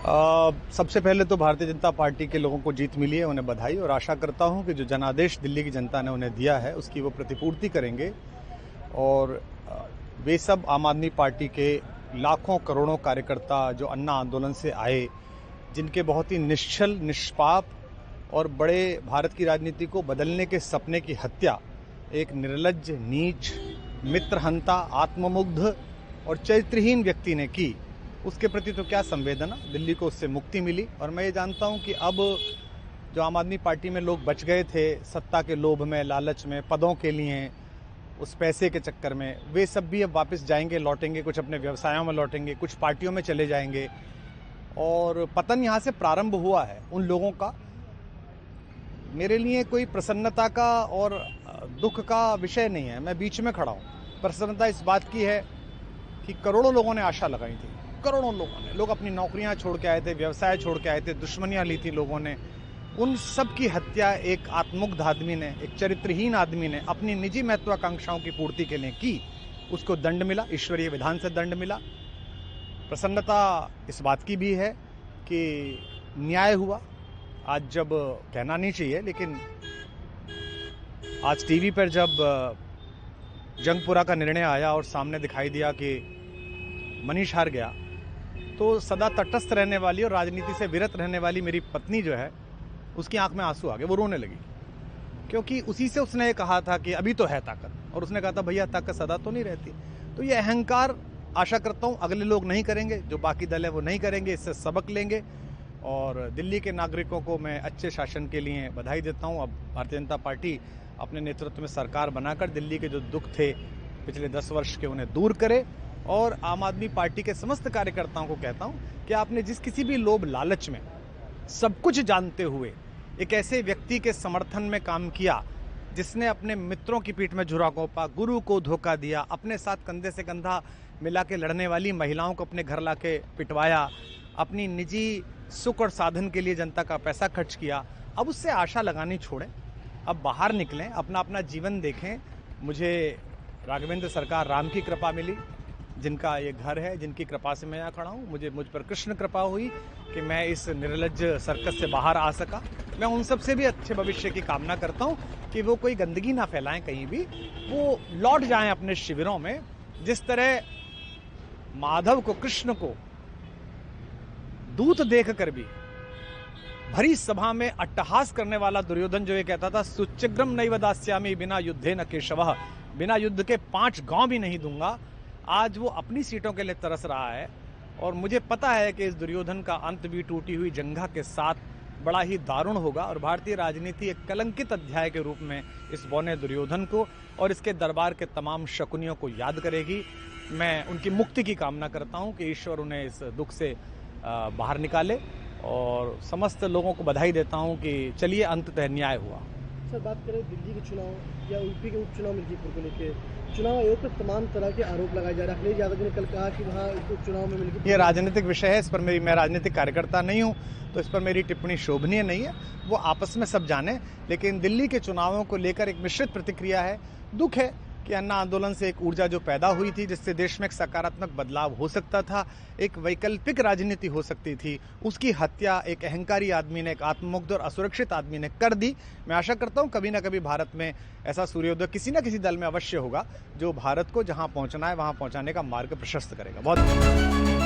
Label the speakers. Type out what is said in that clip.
Speaker 1: सबसे पहले तो भारतीय जनता पार्टी के लोगों को जीत मिली है, उन्हें बधाई। और आशा करता हूं कि जो जनादेश दिल्ली की जनता ने उन्हें दिया है उसकी वो प्रतिपूर्ति करेंगे। और वे सब आम आदमी पार्टी के लाखों करोड़ों कार्यकर्ता जो अन्ना आंदोलन से आए, जिनके बहुत ही निश्चल, निष्पाप और बड़े भारत की राजनीति को बदलने के सपने की हत्या एक निर्लज्ज, नीच, मित्रहंता, आत्ममुग्ध और चरित्रहीन व्यक्ति ने की, उसके प्रति तो क्या संवेदना। दिल्ली को उससे मुक्ति मिली। और मैं ये जानता हूं कि अब जो आम आदमी पार्टी में लोग बच गए थे सत्ता के लोभ में, लालच में, पदों के लिए, उस पैसे के चक्कर में, वे सब भी अब वापस जाएंगे, लौटेंगे, कुछ अपने व्यवसायों में लौटेंगे, कुछ पार्टियों में चले जाएंगे। और पतन यहाँ से प्रारंभ हुआ है उन लोगों का। मेरे लिए कोई प्रसन्नता का और दुख का विषय नहीं है, मैं बीच में खड़ा हूँ। प्रसन्नता इस बात की है कि करोड़ों लोगों ने आशा लगाई थी, करोड़ों लोग अपनी नौकरियां छोड़ के आए थे, व्यवसाय छोड़ के आए थे, दुश्मनियां ली थी लोगों ने। उन सब की हत्या एक आत्ममुग्ध आदमी ने, एक चरित्रहीन आदमी ने अपनी निजी महत्वाकांक्षाओं की पूर्ति के लिए की। उसको दंड मिला, ईश्वरीय विधान से दंड मिला। प्रसन्नता इस बात की भी है कि न्याय हुआ। आज जब कहना नहीं चाहिए, लेकिन आज टीवी पर जब जंगपुरा का निर्णय आया और सामने दिखाई दिया कि मनीष हार गया, तो सदा तटस्थ रहने वाली और राजनीति से विरत रहने वाली मेरी पत्नी जो है, उसकी आंख में आंसू आ गए, वो रोने लगी। क्योंकि उसी से उसने ये कहा था कि अभी तो है ताकत, और उसने कहा था भैया ताकत सदा तो नहीं रहती। तो ये अहंकार आशा करता हूँ अगले लोग नहीं करेंगे, जो बाकी दल है वो नहीं करेंगे, इससे सबक लेंगे। और दिल्ली के नागरिकों को मैं अच्छे शासन के लिए बधाई देता हूँ। अब भारतीय जनता पार्टी अपने नेतृत्व में सरकार बनाकर दिल्ली के जो दुख थे पिछले 10 वर्ष के, उन्हें दूर करे। और आम आदमी पार्टी के समस्त कार्यकर्ताओं को कहता हूं कि आपने जिस किसी भी लोभ लालच में, सब कुछ जानते हुए एक ऐसे व्यक्ति के समर्थन में काम किया जिसने अपने मित्रों की पीठ में झुरा घोंपा, गुरु को धोखा दिया, अपने साथ कंधे से कंधा मिला के लड़ने वाली महिलाओं को अपने घर लाके पिटवाया, अपनी निजी सुख और साधन के लिए जनता का पैसा खर्च किया, अब उससे आशा लगानी छोड़ें। अब बाहर निकलें, अपना अपना जीवन देखें। मुझे राघवेंद्र सरकार राम की कृपा मिली, जिनका ये घर है, जिनकी कृपा से मैं यहाँ खड़ा हूँ। मुझ पर कृष्ण कृपा हुई कि मैं इस निर्लज्ज सर्कस से बाहर आ सका। मैं उन सब से भी अच्छे भविष्य की कामना करता हूँ कि वो कोई गंदगी ना फैलाएं कहीं भी, वो लौट जाएं अपने शिविरों में। जिस तरह माधव को, कृष्ण को दूत देख कर भी भरी सभा में अट्टहास करने वाला दुर्योधन जो ये कहता था सुचिग्रम नैव दास्यामि बिना युद्धे न केशवः, बिना युद्ध के 5 गांव भी नहीं दूंगा, आज वो अपनी सीटों के लिए तरस रहा है। और मुझे पता है कि इस दुर्योधन का अंत भी टूटी हुई जंघा के साथ बड़ा ही दारुण होगा। और भारतीय राजनीति एक कलंकित अध्याय के रूप में इस बौने दुर्योधन को और इसके दरबार के तमाम शकुनियों को याद करेगी। मैं उनकी मुक्ति की कामना करता हूं कि ईश्वर उन्हें इस दुख से बाहर निकाले। और समस्त लोगों को बधाई देता हूं कि चलिए अंततः न्याय हुआ।
Speaker 2: सर, बात करें दिल्ली के चुनाव या यूपी के उपचुनाव मिल्कीपुर को लेकर, चुनाव आयोग पर तमाम तरह के आरोप लगाए जा रहे हैं। अखिलेश यादव ने कल कहा कि वहाँ उपचुनाव में मिल्कीपुर,
Speaker 1: ये राजनीतिक विषय है, इस पर मैं राजनीतिक कार्यकर्ता नहीं हूँ, तो इस पर मेरी टिप्पणी शोभनीय नहीं है। वो आपस में सब जाने। लेकिन दिल्ली के चुनावों को लेकर एक मिश्रित प्रतिक्रिया है। दुख है कि अन्ना आंदोलन से एक ऊर्जा जो पैदा हुई थी, जिससे देश में एक सकारात्मक बदलाव हो सकता था, एक वैकल्पिक राजनीति हो सकती थी, उसकी हत्या एक अहंकारी आदमी ने, एक आत्ममुग्ध और असुरक्षित आदमी ने कर दी। मैं आशा करता हूं कभी ना कभी भारत में ऐसा सूर्योदय किसी न किसी दल में अवश्य होगा, जो भारत को जहां पहुंचना है वहां पहुंचाने का मार्ग प्रशस्त करेगा। बहुत